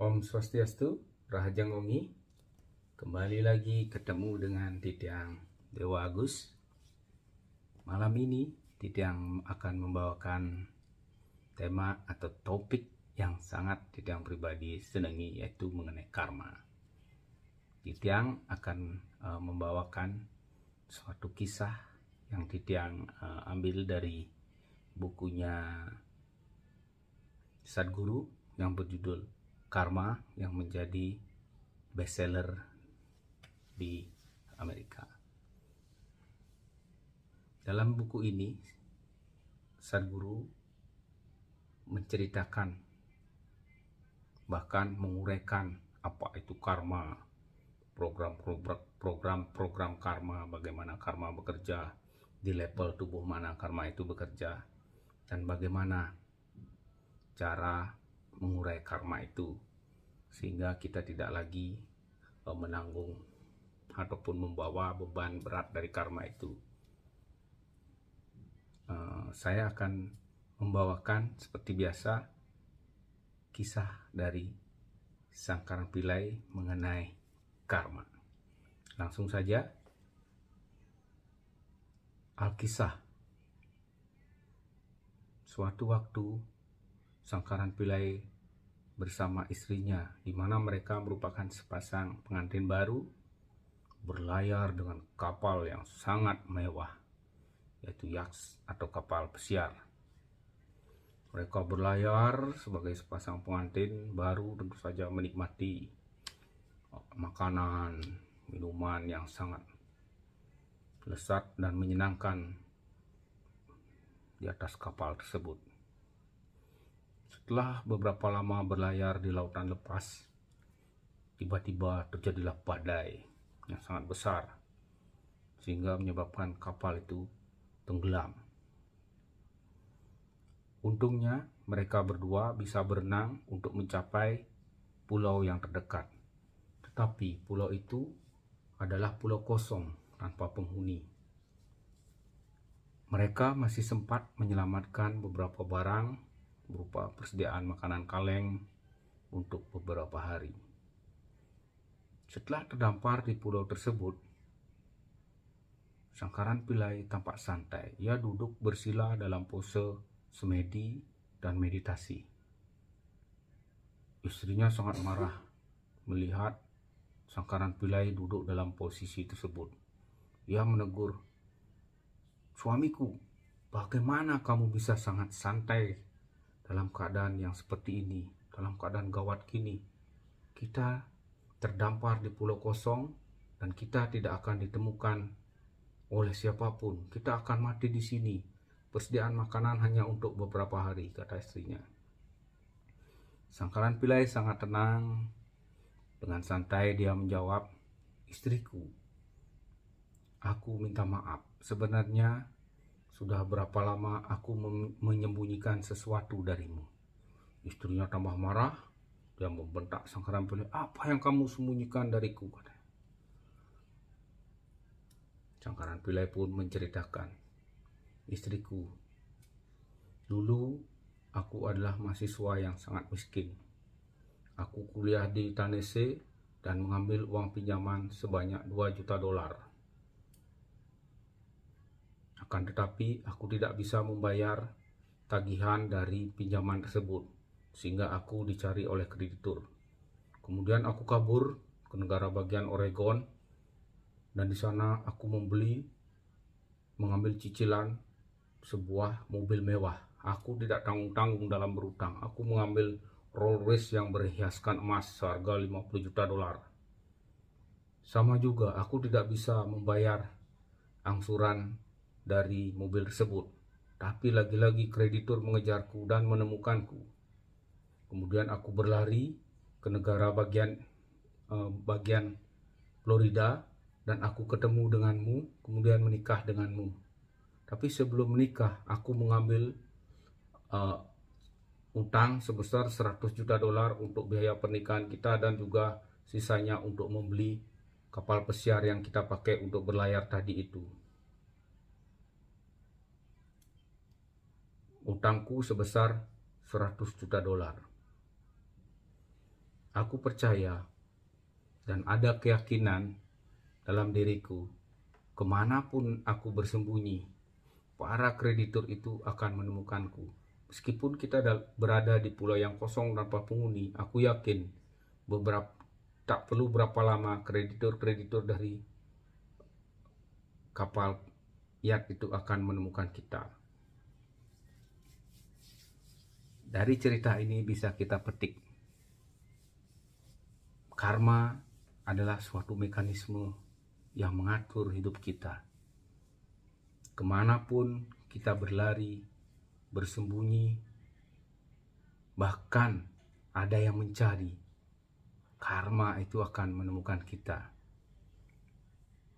Om Swastiastu, Rahaja Ngongi. Kembali lagi ketemu dengan Titiang Dewa Agus. Malam ini Titiang akan membawakan tema atau topik yang sangat Titiang pribadi senangi, yaitu mengenai karma. Titiang akan membawakan suatu kisah yang Titiang ambil dari bukunya Sadhguru yang berjudul Karma, yang menjadi bestseller di Amerika. Dalam buku ini Sadhguru menceritakan, bahkan menguraikan apa itu karma, program karma, bagaimana karma bekerja, di level tubuh mana karma itu bekerja, dan bagaimana cara mengurai karma itu sehingga kita tidak lagi menanggung ataupun membawa beban berat dari karma itu. Saya akan membawakan seperti biasa kisah dari Sang Karanpillai mengenai karma. Langsung saja. Alkisah. Suatu waktu Sang Karanpillai bersama istrinya, di mana mereka merupakan sepasang pengantin baru, berlayar dengan kapal yang sangat mewah, yaitu yaks atau kapal pesiar. Mereka berlayar sebagai sepasang pengantin baru, tentu saja menikmati makanan, minuman yang sangat lezat dan menyenangkan di atas kapal tersebut. Setelah beberapa lama berlayar di lautan lepas, tiba-tiba terjadilah badai yang sangat besar sehingga menyebabkan kapal itu tenggelam. Untungnya mereka berdua bisa berenang untuk mencapai pulau yang terdekat. Tetapi pulau itu adalah pulau kosong tanpa penghuni. Mereka masih sempat menyelamatkan beberapa barang berupa persediaan makanan kaleng untuk beberapa hari. Setelah terdampar di pulau tersebut, Sang Karanpillai tampak santai. Ia duduk bersila dalam pose semedi dan meditasi. Istrinya sangat marah melihat Sang Karanpillai duduk dalam posisi tersebut. Ia menegur, "Suamiku, bagaimana kamu bisa sangat santai dalam keadaan yang seperti ini, dalam keadaan gawat gini? Kita terdampar di pulau kosong dan kita tidak akan ditemukan oleh siapapun. Kita akan mati di sini. Persediaan makanan hanya untuk beberapa hari," kata istrinya. Sang Karanpillai sangat tenang. Dengan santai dia menjawab, "Istriku, aku minta maaf. Sebenarnya sudah berapa lama aku menyembunyikan sesuatu darimu." Istrinya tambah marah. Dia membentak Sang Karanpillai, "Apa yang kamu sembunyikan dariku?" katanya. Sang Karanpillai pun menceritakan, "Istriku, dulu aku adalah mahasiswa yang sangat miskin. Aku kuliah di Tennessee dan mengambil uang pinjaman sebanyak $2 juta. Akan tetapi aku tidak bisa membayar tagihan dari pinjaman tersebut, sehingga aku dicari oleh kreditur. Kemudian aku kabur ke negara bagian Oregon, dan di sana aku mengambil cicilan sebuah mobil mewah. Aku tidak tanggung-tanggung dalam berutang. Aku mengambil Rolls Royce yang berhiaskan emas seharga $50 juta. Sama juga aku tidak bisa membayar angsuran dari mobil tersebut. Tapi lagi-lagi kreditur mengejarku dan menemukanku. Kemudian aku berlari ke negara bagian Florida, dan aku ketemu denganmu, kemudian menikah denganmu. Tapi sebelum menikah, aku mengambil utang sebesar $100 juta untuk biaya pernikahan kita, dan juga sisanya untuk membeli kapal pesiar yang kita pakai untuk berlayar tadi itu. Utangku sebesar $100 juta. Aku percaya dan ada keyakinan dalam diriku, kemanapun aku bersembunyi, para kreditur itu akan menemukanku. Meskipun kita berada di pulau yang kosong tanpa penghuni, aku yakin tak perlu berapa lama kreditur-kreditur dari kapal yacht itu akan menemukan kita. Dari cerita ini bisa kita petik, karma adalah suatu mekanisme yang mengatur hidup kita. Kemanapun kita berlari, bersembunyi, bahkan ada yang mencari, karma itu akan menemukan kita.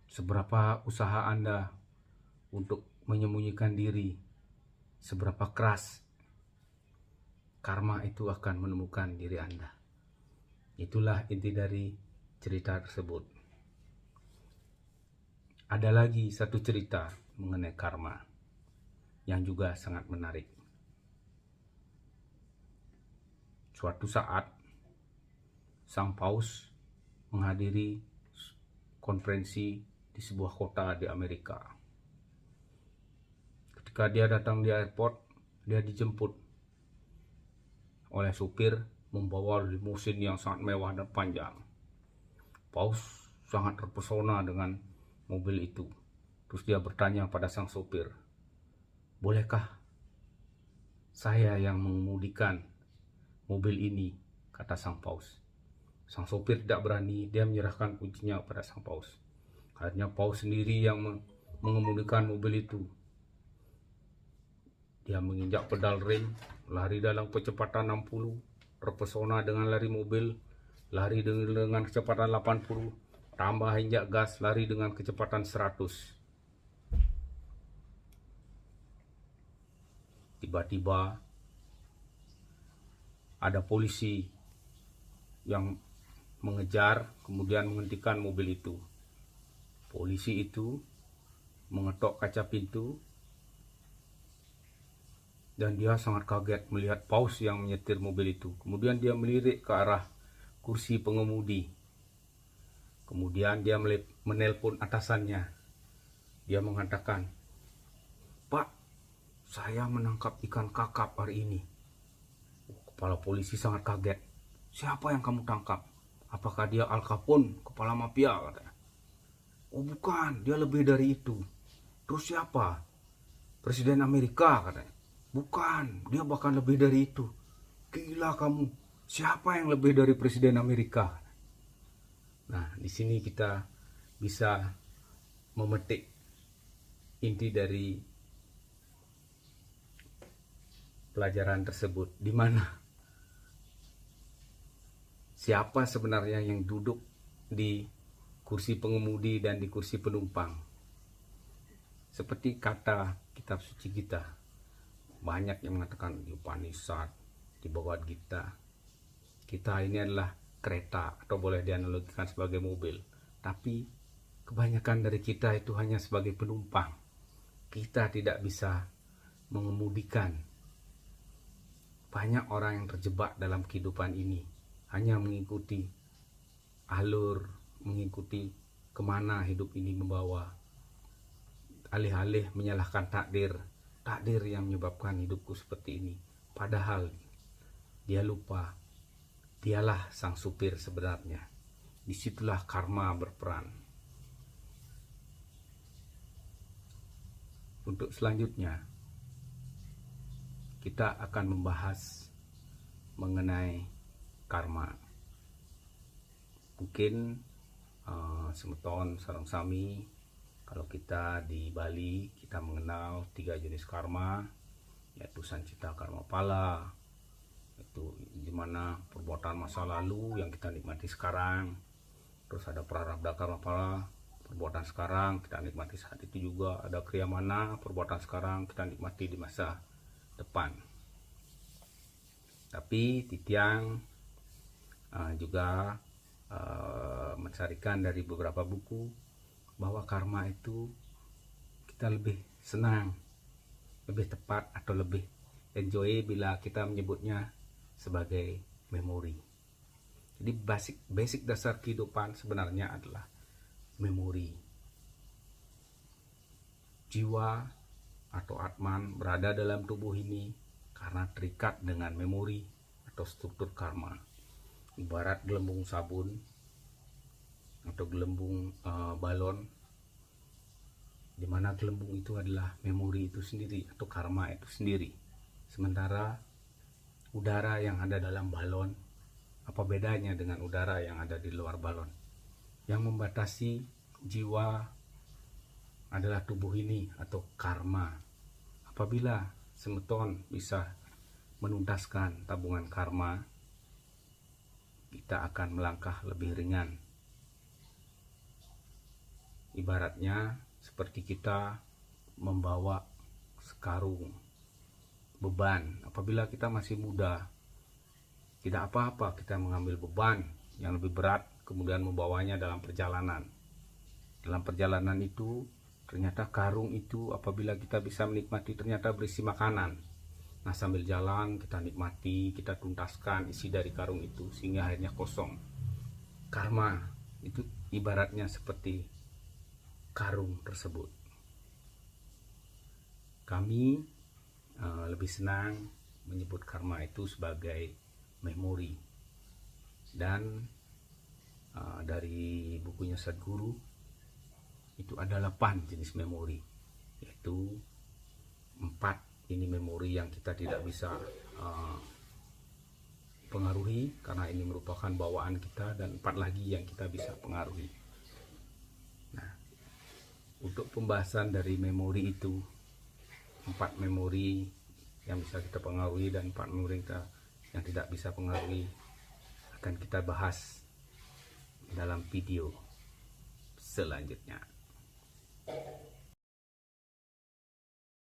Seberapa usaha Anda untuk menyembunyikan diri, seberapa keras, karma itu akan menemukan diri Anda. Itulah inti dari cerita tersebut. Ada lagi satu cerita mengenai karma yang juga sangat menarik. Suatu saat, Sang Paus menghadiri konferensi di sebuah kota di Amerika. Ketika dia datang di airport, dia dijemput oleh supir membawa limusin yang sangat mewah dan panjang. Paus sangat terpesona dengan mobil itu. Terus dia bertanya pada sang supir, "Bolehkah saya yang mengemudikan mobil ini?" kata sang Paus. Sang supir tidak berani, dia menyerahkan kuncinya pada sang Paus. Akhirnya Paus sendiri yang mengemudikan mobil itu. Dia menginjak pedal rem, lari dalam kecepatan 60, terpesona dengan lari mobil, lari dengan kecepatan 80, tambah injak gas, lari dengan kecepatan 100. Tiba-tiba ada polisi yang mengejar, kemudian menghentikan mobil itu. Polisi itu mengetok kaca pintu dan dia sangat kaget melihat Paus yang menyetir mobil itu. Kemudian dia melirik ke arah kursi pengemudi. Kemudian dia menelpon atasannya. Dia mengatakan, "Pak, saya menangkap ikan kakap hari ini." Kepala polisi sangat kaget. "Siapa yang kamu tangkap? Apakah dia Al Capone, kepala mafia?" katanya. "Oh bukan, dia lebih dari itu." "Terus siapa?" "Presiden Amerika," katanya. "Bukan, dia bahkan lebih dari itu." "Gila kamu, siapa yang lebih dari Presiden Amerika?" Nah, di sini kita bisa memetik inti dari pelajaran tersebut, di mana siapa sebenarnya yang duduk di kursi pengemudi dan di kursi penumpang. Seperti kata kitab suci kita, banyak yang mengatakan di Upanishad, di Bhagavad Gita, kita ini adalah kereta atau boleh dianalogikan sebagai mobil. Tapi kebanyakan dari kita itu hanya sebagai penumpang. Kita tidak bisa mengemudikan. Banyak orang yang terjebak dalam kehidupan ini, hanya mengikuti alur, mengikuti kemana hidup ini membawa. Alih-alih menyalahkan takdir yang menyebabkan hidupku seperti ini. Padahal dia lupa, dialah sang supir sebenarnya. Disitulah karma berperan. Untuk selanjutnya, kita akan membahas mengenai karma. Mungkin semeton sareng sami, kalau kita di Bali kita mengenal 3 jenis karma, yaitu sancita karma pala, itu dimana perbuatan masa lalu yang kita nikmati sekarang. Terus ada prarabdha karma pala, perbuatan sekarang kita nikmati saat itu juga. Ada kriyamana, perbuatan sekarang kita nikmati di masa depan. Tapi Titiang juga mencarikan dari beberapa buku bahwa karma itu kita lebih senang, lebih tepat atau lebih enjoy bila kita menyebutnya sebagai memori. Jadi basic dasar kehidupan sebenarnya adalah memori. Jiwa atau Atman berada dalam tubuh ini karena terikat dengan memori atau struktur karma. Ibarat gelembung sabun atau gelembung balon, di mana gelembung itu adalah memori itu sendiri atau karma itu sendiri. Sementara udara yang ada dalam balon, apa bedanya dengan udara yang ada di luar balon? Yang membatasi jiwa adalah tubuh ini atau karma. Apabila semeton bisa menuntaskan tabungan karma, kita akan melangkah lebih ringan. Ibaratnya seperti kita membawa sekarung beban. Apabila kita masih muda, tidak apa-apa kita mengambil beban yang lebih berat kemudian membawanya dalam perjalanan. Dalam perjalanan itu ternyata karung itu apabila kita bisa menikmati ternyata berisi makanan. Nah, sambil jalan kita nikmati, kita tuntaskan isi dari karung itu sehingga akhirnya kosong. Karma itu ibaratnya seperti karung tersebut. Kami lebih senang menyebut karma itu sebagai memori. Dan dari bukunya Sadhguru itu ada 8 jenis memori, yaitu 4 ini memori yang kita tidak bisa pengaruhi karena ini merupakan bawaan kita, dan 4 lagi yang kita bisa pengaruhi. Nah, untuk pembahasan dari memori itu, 4 memori yang bisa kita pengaruhi dan 4 memori yang tidak bisa pengaruhi akan kita bahas dalam video selanjutnya.